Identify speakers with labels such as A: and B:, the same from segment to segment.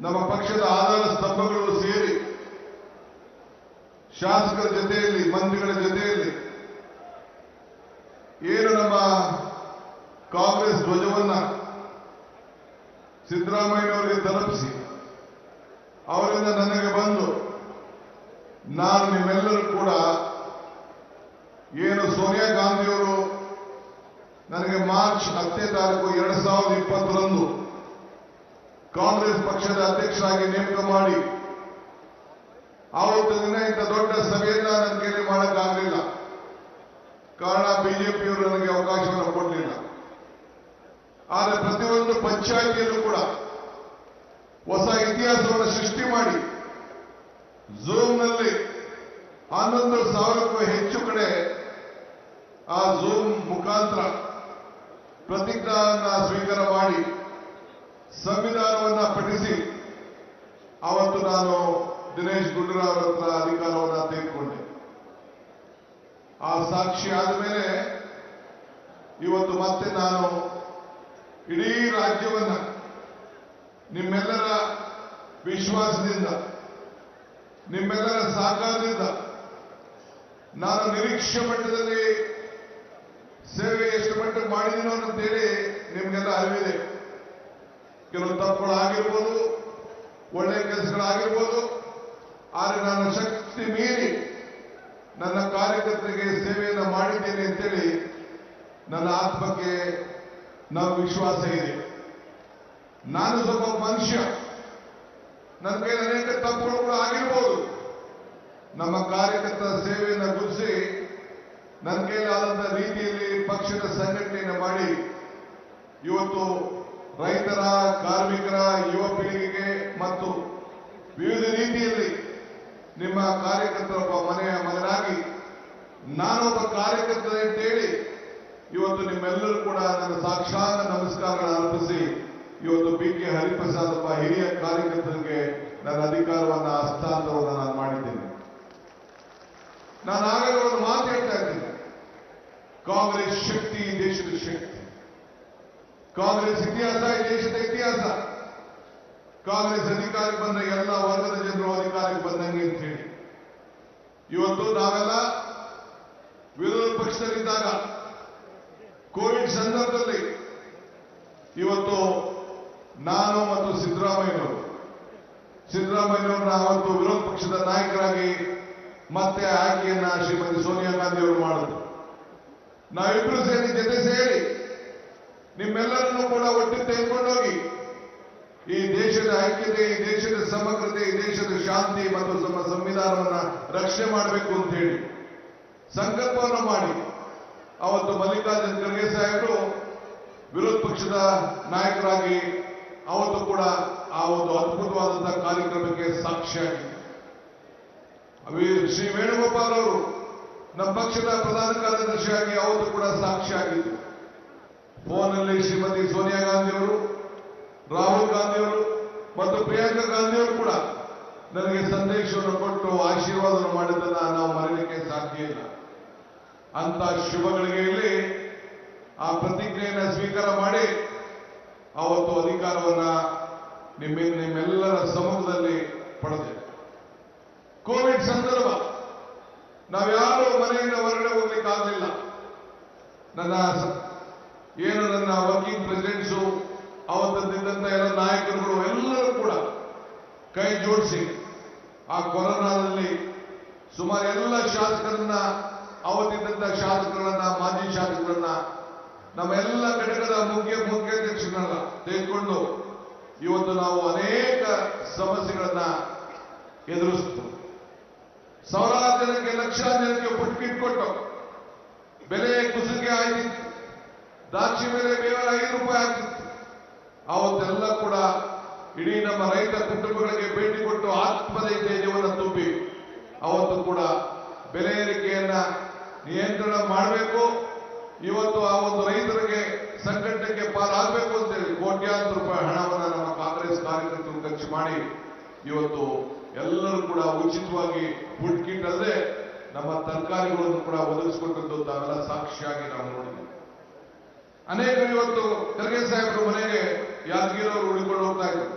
A: ನಮ್ಮ ಪಕ್ಷದ ಆಧಾರ ಸ್ತಂಭಗಳು ಸೇರಿ ಶಾಸಕರ ಜೊತೆಯಲ್ಲಿ ಮಂತ್ರಿಗಳ ಜೊತೆಯಲ್ಲಿ ಏನು ನಮ್ಮ ಕಾಂಗ್ರೆಸ್ ಧ್ವಜವನ್ನ ಸಿದ್ದರಾಮಯ್ಯನವರಿಗೆ ತಲುಪಿಸಿ ಅವರಿಂದ ನನಗೆ ಬಂದು ನಾನು ನಿಮ್ಮೆಲ್ಲರೂ ಕೂಡ ಏನು ಸೋನಿಯಾ ಗಾಂಧಿಯವರು ನನಗೆ ಮಾರ್ಚ್ 10ನೇ ತಾರೀಕು 2020ರಂದು ಕಾಂಗ್ರೆಸ್ ಪಕ್ಷದ ಅಧ್ಯಕ್ಷರಾಗಿ ನೇಮಕ ಮಾಡಿ ಆವತ್ತು ದಿನ ಇಂಥ ದೊಡ್ಡ ಸಭೆಯನ್ನ ನನ್ನ ಕೈಲಿ ಮಾಡಕ್ಕಾಗಲಿಲ್ಲ. ಕಾರಣ ಬಿಜೆಪಿಯವರು ನನಗೆ ಅವಕಾಶವನ್ನು ಕೊಡಲಿಲ್ಲ. ಆದರೆ ಪ್ರತಿಯೊಂದು ಪಂಚಾಯಿತಿಯಲ್ಲೂ ಕೂಡ ಹೊಸ ಇತಿಹಾಸವನ್ನು ಸೃಷ್ಟಿ ಮಾಡಿ ಝೂಮ್ನಲ್ಲಿ 11,000ಕ್ಕೂ ಹೆಚ್ಚು ಕಡೆ ಆ ಝೂಮ್ ಮುಖಾಂತರ ಪ್ರತಿಜ್ಞಾನ ಸ್ವೀಕಾರ ಮಾಡಿ ಸಂವಿಧಾನವನ್ನ ಪಠಿಸಿ ಅವತ್ತು ನಾನು ದಿನೇಶ್ ಗುಂಡೂರಾವ್ ಹತ್ರ ಅಧಿಕಾರವನ್ನು ತೆಗೆದುಕೊಂಡೆ. ಆ ಸಾಕ್ಷಿ ಆದ ಮೇಲೆ ಇವತ್ತು ಮತ್ತೆ ನಾನು ಇಡೀ ರಾಜ್ಯವನ್ನ ನಿಮ್ಮೆಲ್ಲರ ವಿಶ್ವಾಸದಿಂದ ನಿಮ್ಮೆಲ್ಲರ ಸಹಕಾರದಿಂದ ನಾನು ನಿರೀಕ್ಷೆ ಮಟ್ಟದಲ್ಲಿ ಸೇವೆ ಎಷ್ಟು ಮಟ್ಟಕ್ಕೆ ಮಾಡಿದೀನೋ ಅಂತೇಳಿ ನಿಮ್ಗೆಲ್ಲ ಅರಿವಿದೆ. ಕೆಲವು ತಪ್ಪುಗಳಾಗಿರ್ಬೋದು, ಒಳ್ಳೆಯ ಕೆಲಸಗಳಾಗಿರ್ಬೋದು, ಆದರೆ ನಾನು ಶಕ್ತಿ ಮೀರಿ ನನ್ನ ಕಾರ್ಯಕರ್ತರಿಗೆ ಸೇವೆಯನ್ನು ಮಾಡಿದ್ದೇನೆ ಅಂತೇಳಿ ನನ್ನ ಆತ್ಮಕ್ಕೆ ನಾವು ವಿಶ್ವಾಸ ಇದೆ. ನಾನು ಸ್ವಲ್ಪ ಮನುಷ್ಯ, ನನ್ನ ಕೈಲಿ ಅನೇಕ ತಪ್ಪುಗಳು ಕೂಡ ಆಗಿರ್ಬೋದು. ನಮ್ಮ ಕಾರ್ಯಕರ್ತರ ಸೇವೆಯನ್ನು ಗುರುತಿಸಿ ನನ್ನ ಕೈಲಾದಂಥ ರೀತಿಯಲ್ಲಿ ಪಕ್ಷದ ಸಂಘಟನೆಯನ್ನು ಮಾಡಿ ಇವತ್ತು ರೈತರ, ಕಾರ್ಮಿಕರ, ಯುವ ಪೀಳಿಗೆಗೆ ಮತ್ತು ವಿವಿಧ ರೀತಿಯಲ್ಲಿ ನಿಮ್ಮ ಕಾರ್ಯಕರ್ತರೊಬ್ಬ ಮನೆಯ ಮಗನಾಗಿ ನಾನೊಬ್ಬ ಕಾರ್ಯಕರ್ತರ ಅಂತೇಳಿ ಇವತ್ತು ನಿಮ್ಮೆಲ್ಲರೂ ಕೂಡ ನನ್ನ ಸಾಕ್ಷಾತ್ ನಮಸ್ಕಾರಗಳನ್ನು ಅರ್ಪಿಸಿ ಇವತ್ತು BK ಹರಿಪ್ರಸಾದ್ ಒಬ್ಬ ಹಿರಿಯ ಕಾರ್ಯಕರ್ತರಿಗೆ ನನ್ನ ಅಧಿಕಾರವನ್ನು ಹಸ್ತಾಂತರವನ್ನು ನಾನು ಮಾಡಿದ್ದೇನೆ. ನಾನು ಆಗಲೇ ಒಂದು ಮಾತು ಹೇಳ್ತಾ ಇದ್ದೀನಿ, ಕಾಂಗ್ರೆಸ್ ಶಕ್ತಿ ಈ ದೇಶದ ಶಕ್ತಿ, ಕಾಂಗ್ರೆಸ್ ಇತಿಹಾಸ ಈ ದೇಶದ ಇತಿಹಾಸ. ಕಾಂಗ್ರೆಸ್ ಅಧಿಕಾರಕ್ಕೆ ಬಂದ ಎಲ್ಲ ವರ್ಗದ ಜನರು ಅಧಿಕಾರಕ್ಕೆ ಬಂದಂಗೆ ಅಂತ ಹೇಳಿ ಇವತ್ತು ನಾವೆಲ್ಲ ವಿರೋಧ ಪಕ್ಷದಲ್ಲಿದ್ದಾಗ ಕೋವಿಡ್ ಸಂದರ್ಭದಲ್ಲಿ ಇವತ್ತು ನಾನು ಮತ್ತು ಸಿದ್ದರಾಮಯ್ಯನವರನ್ನ ಅವತ್ತು ವಿರೋಧ ಪಕ್ಷದ ನಾಯಕರಾಗಿ ಮತ್ತೆ ಆಯ್ಕೆಯನ್ನ ಶ್ರೀಮತಿ ಸೋನಿಯಾ ಗಾಂಧಿ ಅವರು ಮಾಡಿದ್ರು. ನಾವಿಬ್ರು ಜೊತೆ ಸೇರಿ ನಿಮ್ಮೆಲ್ಲರನ್ನೂ ಕೂಡ ಒಟ್ಟಿಗೆ ತೆಗೆದುಕೊಂಡೋಗಿ ಈ ದೇಶದ ಐಕ್ಯತೆ, ಈ ದೇಶದ ಸಮಗ್ರತೆ, ಈ ದೇಶದ ಶಾಂತಿ ಮತ್ತು ನಮ್ಮ ಸಂವಿಧಾನವನ್ನ ರಕ್ಷಣೆ ಮಾಡಬೇಕು ಅಂತ ಹೇಳಿ ಸಂಕಲ್ಪವನ್ನು ಮಾಡಿ ಅವತ್ತು ಮಲ್ಲಿಕಾರ್ಜುನ ಖರ್ಗೆ ಸಾಹೇಬರು ವಿರೋಧ ಪಕ್ಷದ ನಾಯಕರಾಗಿ ಅವತ್ತು ಕೂಡ ಆ ಒಂದು ಅದ್ಭುತವಾದಂತಹ ಕಾರ್ಯಕ್ರಮಕ್ಕೆ ಸಾಕ್ಷಿಯಾಗಿ ಶ್ರೀ ವೇಣುಗೋಪಾಲ್ ಅವರು ನಮ್ಮ ಪಕ್ಷದ ಪ್ರಧಾನ ಕಾರ್ಯದರ್ಶಿಯಾಗಿ ಅವತ್ತು ಕೂಡ ಸಾಕ್ಷಿಯಾಗಿದ್ದರು. ಫೋನಲ್ಲಿ ಶ್ರೀಮತಿ ಸೋನಿಯಾ ಗಾಂಧಿ ಅವರು, ರಾಹುಲ್ ಗಾಂಧಿ ಅವರು ಮತ್ತು ಪ್ರಿಯಾಂಕಾ ಗಾಂಧಿ ಅವರು ಕೂಡ ನನಗೆ ಸಂದೇಶವನ್ನು ಕೊಟ್ಟು ಆಶೀರ್ವಾದವನ್ನು ಮಾಡಿದ್ದನ್ನ ನಾವು ಮರೆಯಲಿಕ್ಕೆ ಸಾಧ್ಯ ಇಲ್ಲ. ಅಂತ ಶುಭಗಳಿಗೆಯಲ್ಲಿ ಆ ಪ್ರತಿಜ್ಞೆಯನ್ನು ಸ್ವೀಕಾರ ಮಾಡಿ ಅವತ್ತು ಅಧಿಕಾರವನ್ನ ನಿಮ್ಮೆಲ್ಲರ ಸಮ್ಮುಖದಲ್ಲಿ ಪಡೆದೆ. ಕೋವಿಡ್ ಸಂದರ್ಭ ನಾವ್ಯಾರೂ ಮನೆಯಿಂದ ಹೊರಗಡೆ ಹೋಗ್ಲಿಕ್ಕೆ ಆಗಲಿಲ್ಲ. ನನ್ನ ವರ್ಕಿಂಗ್ ಪ್ರೆಸಿಡೆಂಟ್ಸು, ಅವತ್ತಿದ್ದಂತ ಎಲ್ಲ ನಾಯಕರುಗಳು ಎಲ್ಲರೂ ಕೂಡ ಕೈ ಜೋಡಿಸಿ ಆ ಕೊರೋನಾದಲ್ಲಿ ಸುಮಾರು ಎಲ್ಲ ಶಾಸಕರನ್ನ, ಅವತ್ತಿದ್ದಂತ ಶಾಸಕರನ್ನ, ಮಾಜಿ ಶಾಸಕರನ್ನ, ನಮ್ಮ ಎಲ್ಲ ಘಟಕದ ಮುಖ್ಯಾಧ್ಯಕ್ಷರನ್ನ ತೆಗೆದುಕೊಂಡು ಇವತ್ತು ನಾವು ಅನೇಕ ಸಮಸ್ಯೆಗಳನ್ನ ಎದುರಿಸ್ತು. ಸಾವಿರಾರು ಜನಕ್ಕೆ, ಲಕ್ಷಾರು ಜನಕ್ಕೆ ಪುಟ್ಕಿಟ್ ಕೊಟ್ಟು ಬೆಲೆ ಕುಸಿಗೆ ಆಯ್ತಿತ್ತು. ದ್ರಾಕ್ಷಿ ಬೆಲೆ ಬೇರೆ 5 ರೂಪಾಯಿ ಆಗ್ತಿತ್ತು. ಅವತ್ತೆಲ್ಲ ಕೂಡ ಇಡೀ ನಮ್ಮ ರೈತ ಕುಟುಂಬಗಳಿಗೆ ಭೇಟಿ ಕೊಟ್ಟು ಆತ್ಮಧೈರ್ಯವನ್ನು ತುಂಬಿ ಅವತ್ತು ಕೂಡ ಬೆಲೆ ಏರಿಕೆಯನ್ನ ನಿಯಂತ್ರಣ ಮಾಡಬೇಕು. ಇವತ್ತು ಆ ಒಂದು ರೈತರಿಗೆ ಸಂಕಟಕ್ಕೆ ಪಾಲಾಗಬೇಕು ಅಂತೇಳಿ ಕೋಟ್ಯಾಂತರ ರೂಪಾಯಿ ಹಣವನ್ನು ನಮ್ಮ ಕಾಂಗ್ರೆಸ್ ಕಾರ್ಯಕರ್ತರು ಖರ್ಚು ಮಾಡಿ ಇವತ್ತು ಎಲ್ಲರೂ ಕೂಡ ಉಚಿತವಾಗಿ ಫುಡ್ ಕಿಟ್ ಅಲ್ಲದೆ ನಮ್ಮ ತರಕಾರಿಗಳನ್ನು ಕೂಡ ಒದಗಿಸಿಕೊಟ್ಟದ್ದು ತಾವೆಲ್ಲ ಸಾಕ್ಷಿಯಾಗಿ ನಾವು ನೋಡಿದ್ದೀವಿ. ಅನೇಕರು ಇವತ್ತು ಖರ್ಗೆ ಸಾಹೇಬರು ಮನೆಗೆ ಯಾದಗಿರಿ ಅವರು ಉಳಿಕೊಂಡು ಹೋಗ್ತಾ ಇದ್ರು.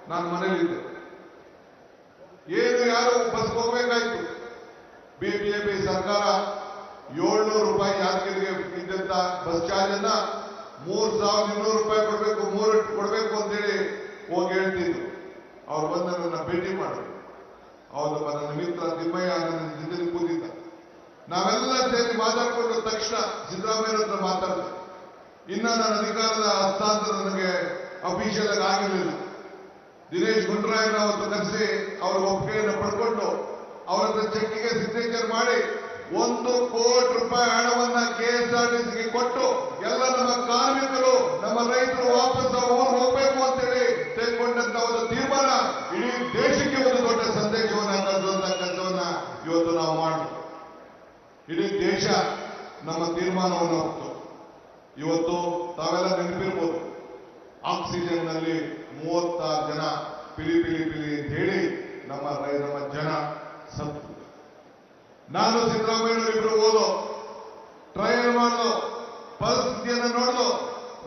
A: ನಾನು ಮನೇಲಿದ್ದೆ. ಏನು ಯಾರು ಬಸ್ ಹೋಗ್ಬೇಕಾಯ್ತು. ಬಿಜೆಪಿ ಸರ್ಕಾರ 700 ರೂಪಾಯಿ ಯಾದಗಿರಿಗೆ ಇದ್ದಂತ ಬಸ್ ಚಾರ್ಜ್ ಅನ್ನ 3200 ರೂಪಾಯಿ ಕೊಡಬೇಕು, 3 ಕೊಡಬೇಕು ಅಂತೇಳಿ ಹೋಗಿ ಹೇಳ್ತಿದ್ರು. ಅವ್ರು ಬಂದು ನನ್ನ ಭೇಟಿ ಮಾಡಿದ್ರು. ಅವನು ನನ್ನ ಮಿತ್ರ ತಿಮ್ಮಯ್ಯ ನನ್ನ ಜೊತೆ ಕೂತಿದ್ದ. ನಾವೆಲ್ಲ ಸೇರಿ ಮಾತಾಡ್ಕೊಂಡು ತಕ್ಷಣ ಸಿದ್ದರಾಮಯ್ಯ ಹತ್ರ ಮಾತಾಡಿದೆ. ಇನ್ನ ನನ್ನ ಅಧಿಕಾರದ ಹಸ್ತಾಂತರ ನನಗೆ ಅಫಿಷಿಯಲ್ ಆಗಿ ಆಗಿರಲಿಲ್ಲ. ದಿನೇಶ್ ಗುಂಡೂರಾಯನ ಅವತ್ತು ಕರೆಸಿ ಅವರ ಒಪ್ಪಿಗೆಯನ್ನು ಪಡ್ಕೊಂಡು ಅವರ ಹತ್ರ ಚೆಕ್ಗೆ ಸಿಗ್ನೇಚರ್ ಮಾಡಿ 1 ಕೋಟಿ ರೂಪಾಯಿ ಹಣವನ್ನ KSRTCಗೆ ಕೊಟ್ಟು ಎಲ್ಲ ನಮ್ಮ ಕಾರ್ಮಿಕರು, ನಮ್ಮ ರೈತರು ವಾಪಸ್ ಊರು ಹೋಗ್ಬೇಕು ಅಂತೇಳಿ ತೆಗೆದುಕೊಂಡಂತ ಒಂದು ತೀರ್ಮಾನ ಇಡೀ ದೇಶಕ್ಕೆ ಒಂದು ದೊಡ್ಡ ಸಂದೇಶವನ್ನ ಕಲಿಸುವಂತ ಕೆಲಸವನ್ನ ಇವತ್ತು ನಾವು ಮಾಡಿದ್ವಿ. ಇಡೀ ದೇಶ ನಮ್ಮ ತೀರ್ಮಾನವನ್ನು ಹೊತ್ತು. ಇವತ್ತು ತಾವೆಲ್ಲ ನೆನಪಿರ್ಬೋದು, ಆಕ್ಸಿಜನ್ ನಲ್ಲಿ 36 ಜನ ಪಿಲಿ ಅಂತ ಹೇಳಿ ನಮ್ಮ ಜನ ಸತ್ತು. ನಾನು ಸಿದ್ದರಾಮಯ್ಯ ಇಬ್ರು ಓದೋ, ಟ್ರಯಲ್ ಮಾಡೋ, ಪರಿಸ್ಥಿತಿಯನ್ನು ನೋಡೋ,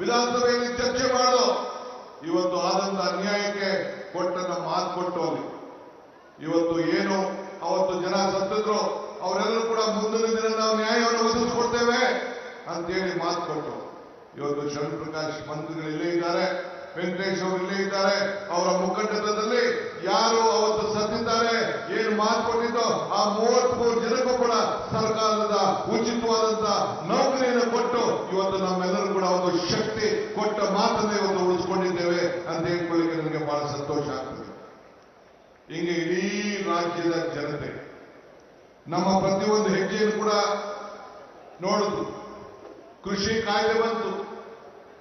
A: ವಿಧಾನಸಭೆಯಲ್ಲಿ ಚರ್ಚೆ ಮಾಡೋ, ಇವತ್ತು ಆದಂತ ಅನ್ಯಾಯಕ್ಕೆ ಕೊಟ್ಟ ನಮ್ಮ ಮಾತು ಕೊಟ್ಟು ಅಲ್ಲಿ ಇವತ್ತು ಏನು ಅವತ್ತು ಜನ ಸತ್ತಿದ್ರು ಅವರೆಲ್ಲರೂ ಕೂಡ ಮುಂದಿನ ದಿನ ನಾವು ನ್ಯಾಯವನ್ನು ಒದಗಿಸ್ಕೊಡ್ತೇವೆ ಅಂತೇಳಿ ಮಾತು ಕೊಟ್ಟು ಇವತ್ತು ಶರಣ್ ಪ್ರಕಾಶ್ ಮಂತ್ರಿಗಳು ಇಲ್ಲೇ ಇದ್ದಾರೆ, ವೆಂಕಟೇಶ್ ಅವರು ಇಲ್ಲೇ ಇದ್ದಾರೆ. ಅವರ ಮುಖಂಡತ್ವದಲ್ಲಿ ಯಾರು ಅವತ್ತು ಸತ್ತಿದ್ದಾರೆ, ಏನು ಮಾತು ಕೊಟ್ಟಿದ್ದೋ ಆ 33 ಜನಕ್ಕೂ ಕೂಡ ಸರ್ಕಾರದ ಉಚಿತವಾದಂತ ನೌಕರಿಯನ್ನು ಕೊಟ್ಟು ಇವತ್ತು ನಮ್ಮೆಲ್ಲರೂ ಕೂಡ ಒಂದು ಶಕ್ತಿ ಕೊಟ್ಟ ಮಾತನ್ನ ಇವತ್ತು ಉಳಿಸ್ಕೊಂಡಿದ್ದೇವೆ ಅಂತ ಹೇಳ್ಕೊಳ್ಳಿಕ್ಕೆ ನನಗೆ ಬಹಳ ಸಂತೋಷ ಆಗ್ತದೆ. ಹಿಂಗೆ ಇಡೀ ರಾಜ್ಯದ ಜನತೆ ನಮ್ಮ ಪ್ರತಿಯೊಂದು ಹೆಜ್ಜೆಯನ್ನು ಕೂಡ ನೋಡುದು. ಕೃಷಿ ಕಾಯ್ದೆ ಬಂತು.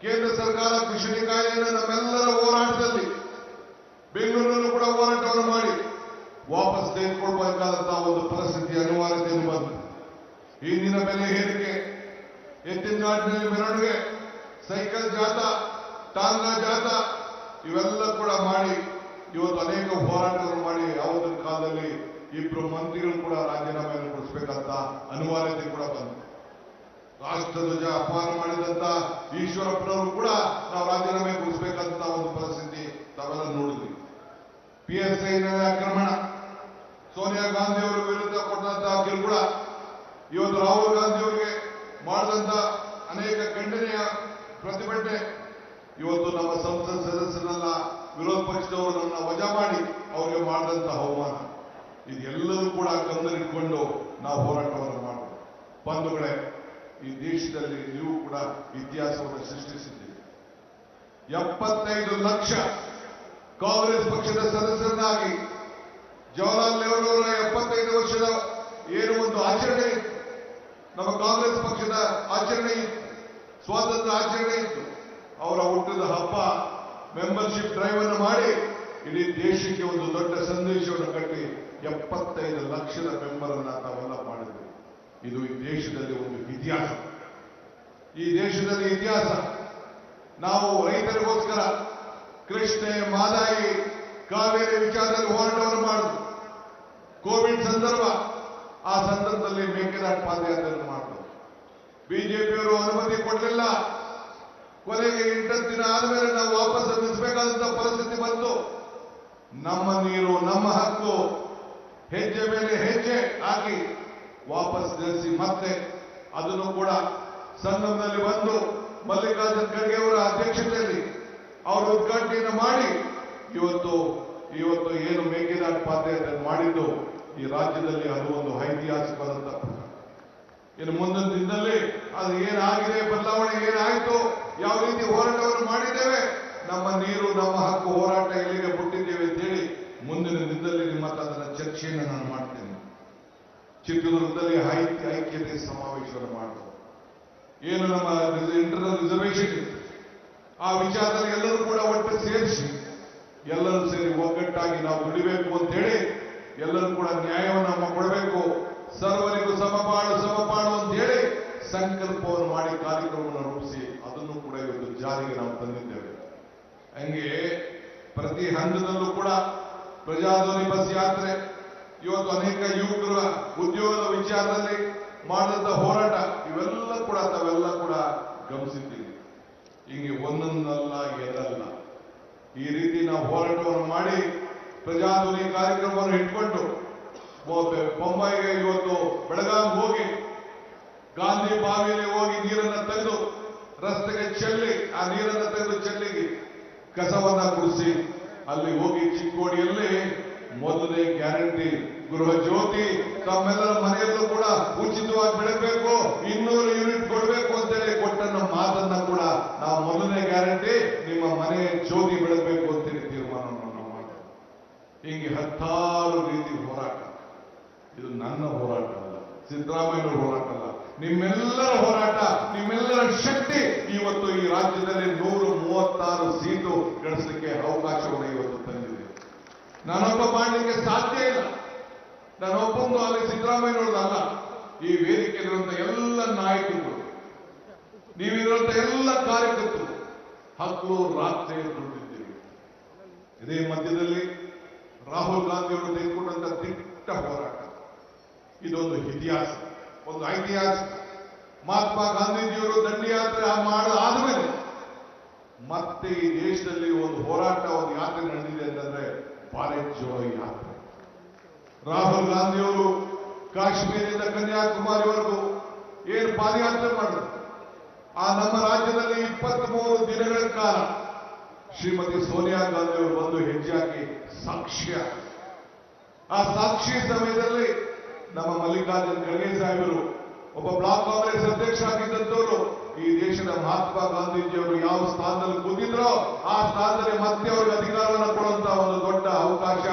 A: ಕೇಂದ್ರ ಸರ್ಕಾರ ಕೃಷಿ ಕಾಯ್ದೆಯನ್ನು ನಮ್ಮೆಲ್ಲರ ಹೋರಾಟದಲ್ಲಿ ಬೆಂಗಳೂರಿನಲ್ಲೂ ಕೂಡ ಹೋರಾಟವನ್ನು ಮಾಡಿ ವಾಪಸ್ ತೆಗೆದುಕೊಳ್ಬೇಕಾದಂತಹ ಒಂದು ಪರಿಸ್ಥಿತಿ ಅನಿವಾರ್ಯತೆಯನ್ನು ಬಂತು. ಇಂದಿನ ಬೆಲೆ ಏರಿಕೆ, ಎತ್ತಿನಗಾಡಿನಲ್ಲಿ ಮೆರವಣಿಗೆ, ಸೈಕಲ್ ಜಾಥಾ, ಟಾಂಗಾ ಜಾಥಾ ಇವೆಲ್ಲ ಕೂಡ ಮಾಡಿ ಇವತ್ತು ಅನೇಕ ಹೋರಾಟವನ್ನು ಮಾಡಿ ಯಾವುದರ ಕಾಲದಲ್ಲಿ 2 ಮಂತ್ರಿಗಳು ಕೂಡ ರಾಜೀನಾಮೆಯನ್ನು ಕೊಡಿಸಬೇಕಂತ ಅನಿವಾರ್ಯತೆ ಕೂಡ ಬಂತು. ರಾಷ್ಟ್ರಧ್ವಜ ಅಪಮಾನ ಮಾಡಿದಂತ ಈಶ್ವರಪ್ಪನವರು ಕೂಡ ನಾವು ರಾಜೀನಾಮೆ ಕೊಡಿಸಬೇಕಂತ ಒಂದು ಪರಿಸ್ಥಿತಿ ತಾವೆಲ್ಲ ನೋಡಿದ್ವಿ. PSI ಆಕ್ರಮಣ, ಸೋನಿಯಾ ಗಾಂಧಿ ಅವರ ವಿರುದ್ಧ ಕೊಟ್ಟಂತಹ ಕಿರುಕುಳ, ಇವತ್ತು ರಾಹುಲ್ ಗಾಂಧಿ ಅವರಿಗೆ ಮಾಡಿದಂತ ಅನೇಕ ಖಂಡನೆಯ ಪ್ರತಿಭಟನೆ, ಇವತ್ತು ನಮ್ಮ ಸಂಸತ್ ಸದಸ್ಯರನ್ನ ವಿರೋಧ ಪಕ್ಷದವರು ನನ್ನ ವಜಾ ಮಾಡಿ ಅವರಿಗೆ ಮಾಡಿದಂತ ಅವಮಾನ, ಇದೆಲ್ಲರೂ ಕೂಡ ಗಮನದಲ್ಲಿಟ್ಟುಕೊಂಡು ನಾವು ಹೋರಾಟವನ್ನು ಮಾಡಬೇಕು. ಬಂಧುಗಳೇ, ಈ ದೇಶದಲ್ಲಿ ನೀವು ಕೂಡ ಇತಿಹಾಸವನ್ನು ಸೃಷ್ಟಿಸಿದ್ದೀರಿ. 75 ಲಕ್ಷ ಕಾಂಗ್ರೆಸ್ ಪಕ್ಷದ ಸದಸ್ಯರನ್ನಾಗಿ ಜವಾಹರ್ಲಾಲ್ ನೆಹರು ಅವರ 75 ವರ್ಷದ ಏನು ಒಂದು ಆಚರಣೆ ಇತ್ತು, ನಮ್ಮ ಕಾಂಗ್ರೆಸ್ ಪಕ್ಷದ ಆಚರಣೆ ಇತ್ತು, ಸ್ವಾತಂತ್ರ್ಯ ಆಚರಣೆ ಇತ್ತು. ಅವರ ಹುಟ್ಟಿದ ಹಬ್ಬ ಮೆಂಬರ್ಶಿಪ್ ಡ್ರೈವ್ ಅನ್ನು ಮಾಡಿ ಇಡೀ ದೇಶಕ್ಕೆ ಒಂದು ದೊಡ್ಡ ಸಂದೇಶವನ್ನು ಕಟ್ಟಿ 75 ಲಕ್ಷದ ಮೆಂಬರ್ ಅನ್ನ ತಾವೆಲ್ಲ ಮಾಡಿದ್ವಿ. ಇದು ಈ ದೇಶದಲ್ಲಿ ಒಂದು ಇತಿಹಾಸ. ಈ ದೇಶದಲ್ಲಿ ಇತಿಹಾಸ. ನಾವು ರೈತರಿಗೋಸ್ಕರ ಕೃಷ್ಣೆ, ಮಾದಾಯಿ, ಕಾವೇರಿ ವಿಚಾರದಲ್ಲಿ ಹೋರಾಟವನ್ನು ಮಾಡಿದ್ವಿ. ಕೋವಿಡ್ ಸಂದರ್ಭ, ಆ ಸಂದರ್ಭದಲ್ಲಿ ಮೇಕೆದಾಟು ಪಾದಯಾತ್ರೆಯನ್ನು ಮಾಡಿದ್ರು. ಬಿಜೆಪಿಯವರು ಅನುಮತಿ ಕೊಡಲಿಲ್ಲ. ಕೊನೆಗೆ 8 ದಿನ ಆದ್ಮೇಲೆ ನಾವು ವಾಪಸ್ ನಿಲ್ಲಿಸಬೇಕಾದಂತ ಪರಿಸ್ಥಿತಿ ಬಂತು. ನಮ್ಮ ನೀರು ನಮ್ಮ ಹಕ್ಕು ಹೆಜ್ಜೆ ಮೇಲೆ ಹೆಜ್ಜೆ ಹಾಕಿ ವಾಪಸ್ ನಿಲ್ಲಿಸಿ ಮತ್ತೆ ಅದನ್ನು ಕೂಡ ಸಂಗಮದಲ್ಲಿ ಬಂದು ಮಲ್ಲಿಕಾರ್ಜುನ್ ಖರ್ಗೆ ಅವರ ಅಧ್ಯಕ್ಷತೆಯಲ್ಲಿ ಅವರು ಉದ್ಘಾಟನೆಯನ್ನು ಮಾಡಿ ಇವತ್ತು ಏನು ಮೇಕೆದಾಟು ಪಾದಯಾತ್ರೆ ಮಾಡಿದ್ದು ಈ ರಾಜ್ಯದಲ್ಲಿ ಅದು ಒಂದು ಐತಿಹಾಸಿಕವಾದಂತ. ಇನ್ನು ಮುಂದಿನ ದಿನದಲ್ಲಿ ಅದು ಏನಾಗಿದೆ, ಬದಲಾವಣೆ ಏನಾಯಿತು, ಯಾವ ರೀತಿ ಹೋರಾಟವನ್ನು ಮಾಡಿದ್ದೇವೆ, ನಮ್ಮ ನೀರು ನಮ್ಮ ಹಕ್ಕು ಹೋರಾಟ ಎಲ್ಲಿಗೆ ಬಿಟ್ಟಿದ್ದೇವೆ ಅಂತ ಹೇಳಿ ಮುಂದಿನ ದಿನದಲ್ಲಿ ನಿಮ್ಮ ಹತ್ರ ಅದನ್ನ ಚರ್ಚೆಯನ್ನು ನಾನು ಮಾಡ್ತೇನೆ. ಚಿತ್ರದುರ್ಗದಲ್ಲಿ ಐಕ್ಯತೆ ಸಮಾವೇಶವನ್ನು ಮಾಡಿದ್ರು. ಏನು ನಮ್ಮ ಇಂಟರ್ನಲ್ ರಿಸರ್ವೇಶನ್ ಇತ್ತು, ಆ ವಿಚಾರದಲ್ಲಿ ಎಲ್ಲರೂ ಕೂಡ ಒಟ್ಟು ಸೇರಿಸಿ ಎಲ್ಲರೂ ಸೇರಿ ಒಗ್ಗಟ್ಟಾಗಿ ನಾವು ದುಡಿಬೇಕು ಅಂತ ಹೇಳಿ ಎಲ್ಲರೂ ಕೂಡ ನ್ಯಾಯವನ್ನು ಕೊಡಬೇಕು, ಸರ್ವರಿಗೂ ಸಮಪಾಡು ಅಂತ ಹೇಳಿ ಸಂಕಲ್ಪವನ್ನು ಮಾಡಿ ಕಾರ್ಯಕ್ರಮವನ್ನು ರೂಪಿಸಿ ಅದನ್ನು ಕೂಡ ಇವತ್ತು ಜಾರಿಗೆ ನಾವು ತಂದಿದ್ದೇವೆ. ಹಂಗೆ ಪ್ರತಿ ಹಂತದಲ್ಲೂ ಕೂಡ ಪ್ರಜಾಧ್ವನಿ ಬಸ್ ಯಾತ್ರೆ, ಇವತ್ತು ಅನೇಕ ಯುವಕರ ಉದ್ಯೋಗದ ವಿಚಾರದಲ್ಲಿ ಮಾಡಿದಂತ ಹೋರಾಟ, ಇವೆಲ್ಲ ಕೂಡ ತಾವೆಲ್ಲ ಕೂಡ ಗಮನಿಸಿದ್ದೀವಿ. ಹಿಂಗೆ ಒಂದೊಂದಲ್ಲ ಎರಡಲ್ಲ ಈ ರೀತಿ ನಾವು ಹೋರಾಟವನ್ನು ಮಾಡಿ ಪ್ರಜಾಧ್ವನಿ ಕಾರ್ಯಕ್ರಮವನ್ನು ಇಟ್ಕೊಂಡು ಬೊಂಬಾಯಿಗೆ ಇವತ್ತು ಬೆಳಗಾವಿ ಹೋಗಿ ಗಾಂಧಿ ಬಾವಿಯಲ್ಲಿ ಹೋಗಿ ನೀರನ್ನು ತೆಗೆದು ರಸ್ತೆಗೆ ಚೆಲ್ಲಿ ಆ ನೀರನ್ನು ತೆಗೆದು ಚೆಲ್ಲಿಗೆ ಕಸವನ್ನ ಗುಡಿಸಿ ಅಲ್ಲಿ ಹೋಗಿ ಚಿಕ್ಕೋಡಿಯಲ್ಲಿ ಮೊದಲನೇ ಗ್ಯಾರಂಟಿ ಗೃಹ ಜ್ಯೋತಿ ತಮ್ಮೆಲ್ಲರ ಮನೆಯಲ್ಲೂ ಕೂಡ ಉಚಿತವಾಗಿ ಬೆಳಗಬೇಕು 200 ಯೂನಿಟ್ ಕೊಡಬೇಕು ಅಂತೇಳಿ ಕೊಟ್ಟನ್ನ ಮಾತನ್ನ ಕೂಡ ನಾವು ಮೊದಲನೇ ಗ್ಯಾರಂಟಿ ನಿಮ್ಮ ಮನೆ ಜ್ಯೋತಿ ಬೆಳಗಬೇಕು ಅಂತೇಳಿ ತೀರ್ಮಾನವನ್ನು ನಾವು ಮಾಡ್ತೇವೆ. ಹೀಗೆ 10 ರೀತಿ ಹೋರಾಟ. ಇದು ನನ್ನ ಹೋರಾಟ ಅಲ್ಲ, ಸಿದ್ದರಾಮಯ್ಯನವರ ಹೋರಾಟ ಅಲ್ಲ, ನಿಮ್ಮೆಲ್ಲರ ಹೋರಾಟ, ನಿಮ್ಮೆಲ್ಲರ ಶಕ್ತಿ ಇವತ್ತು ಈ ರಾಜ್ಯದಲ್ಲಿ 136 ಸೀಟು ಗಳಿಸಲಿಕ್ಕೆ ಅವಕಾಶವನ್ನು ಇವತ್ತು ತಂದಿದೆ. ನಾನೊಬ್ಬ ಮಾಡಲಿಕ್ಕೆ ಸಾಧ್ಯ ಇಲ್ಲ. ನಾನೊಬ್ಬಂದು ಅಲ್ಲಿ ಸಿದ್ದರಾಮಯ್ಯನವ್ರದಲ್ಲ. ಈ ವೇದಿಕೆಯಲ್ಲಿರುವಂತಹ ಎಲ್ಲ ನಾಯಕರು, ನೀವಿರುವಂತಹ ಎಲ್ಲ ಕಾರ್ಯಕರ್ತರು ಹಕ್ಕು ರಾತ್ರಿ ದುಡಿದಿದ್ದೀರಿ. ಇದೇ ಮಧ್ಯದಲ್ಲಿ ರಾಹುಲ್ ಗಾಂಧಿ ಅವರು ತೆಗೆದುಕೊಂಡಂತ ದಿಟ್ಟ ಹೋರಾಟ, ಇದೊಂದು ಇತಿಹಾಸ, ಒಂದು ಐತಿಹಾಸಿಕ. ಮಹಾತ್ಮ ಗಾಂಧೀಜಿಯವರು ದಂಡಿಯಾತ್ರೆ ಆದ್ಮೇಲೆ ಮತ್ತೆ ಈ ದೇಶದಲ್ಲಿ ಒಂದು ಹೋರಾಟ, ಒಂದು ಯಾತ್ರೆ ನಡೆದಿದೆ ಅಂತಂದ್ರೆ ಭಾರತ್ ಜೋಡೋ ಯಾತ್ರೆ. ರಾಹುಲ್ ಗಾಂಧಿಯವರು ಕಾಶ್ಮೀರದಿಂದ ಕನ್ಯಾಕುಮಾರಿವರೆಗೂ ಏನು ಪಾದಯಾತ್ರೆ ಮಾಡಿದ್ರು, ಆ ನಮ್ಮ ರಾಜ್ಯದಲ್ಲಿ 23 ದಿನಗಳ ಕಾಲ ಶ್ರೀಮತಿ ಸೋನಿಯಾ ಗಾಂಧಿ ಅವರು ಬಂದು ಹೆಜ್ಜೆ ಹಾಕಿ ಸಾಕ್ಷ್ಯ. ಆ ಸಾಕ್ಷಿ ಸಮಯದಲ್ಲಿ ನಮ್ಮ ಮಲ್ಲಿಕಾರ್ಜುನ್ ಖರ್ಗೆ ಸಾಹೇಬರು ಒಬ್ಬ ಬ್ಲಾಕ್ ಕಾಂಗ್ರೆಸ್ ಅಧ್ಯಕ್ಷ ಆಗಿದ್ದಂಥವರು ಈ ದೇಶದ ಮಹಾತ್ಮ ಗಾಂಧೀಜಿಯವರು ಯಾವ ಸ್ಥಾನದಲ್ಲಿ ಕೂತಿದ್ರೋ ಆ ಸ್ಥಾನದಲ್ಲಿ ಮತ್ತೆ ಅವರಿಗೆ ಅಧಿಕಾರವನ್ನು ಕೊಡುವಂತಹ ಒಂದು ದೊಡ್ಡ ಅವಕಾಶ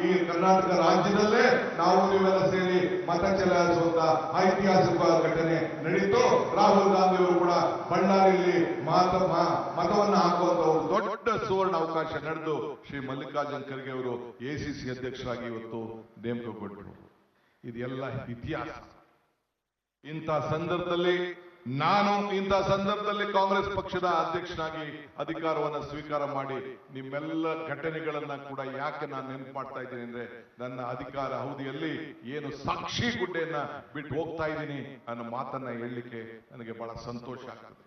A: ಈ ಕರ್ನಾಟಕ ರಾಜ್ಯದಲ್ಲೇ ನಾವು ನೀವೆಲ್ಲ ಸೇರಿ ಮತ ಚಲಾಯಿಸುವಂತ ಐತಿಹಾಸಿಕ ಘಟನೆ ನಡೀತು. ರಾಹುಲ್ ಗಾಂಧಿ ಅವರು ಕೂಡ ಬಳ್ಳಾರಿಯಲ್ಲಿ ಮತವನ್ನು ಹಾಕುವಂತ ಒಂದು ದೊಡ್ಡ ಸುವರ್ಣ ಅವಕಾಶ ನಡೆದು ಶ್ರೀ ಮಲ್ಲಿಕಾರ್ಜುನ್ ಖರ್ಗೆ ಅವರು ಎಸಿಸಿ ಅಧ್ಯಕ್ಷರಾಗಿ ಇವತ್ತು ನೇಮಕಗೊಂಡರು. ಇದೆಲ್ಲ ಇತಿಹಾಸ. ಇಂಥ ಸಂದರ್ಭದಲ್ಲಿ ಕಾಂಗ್ರೆಸ್ ಪಕ್ಷದ ಅಧ್ಯಕ್ಷನಾಗಿ ಅಧಿಕಾರವನ್ನು ಸ್ವೀಕಾರ ಮಾಡಿ ನಿಮ್ಮೆಲ್ಲ ಘಟನೆಗಳನ್ನ ಕೂಡ ಯಾಕೆ ನಾನು ನೆನಪು ಮಾಡ್ತಾ ಇದ್ದೀನಿ ಅಂದ್ರೆ, ನನ್ನ ಅಧಿಕಾರ ಅವಧಿಯಲ್ಲಿ ಏನು ಸಾಕ್ಷಿ ಗುಡ್ಡೆಯನ್ನ ಬಿಟ್ಟು ಹೋಗ್ತಾ ಇದ್ದೀನಿ ಅನ್ನೋ ಮಾತನ್ನ ಹೇಳಲಿಕ್ಕೆ ನನಗೆ ಬಹಳ ಸಂತೋಷ ಆಗ್ತದೆ.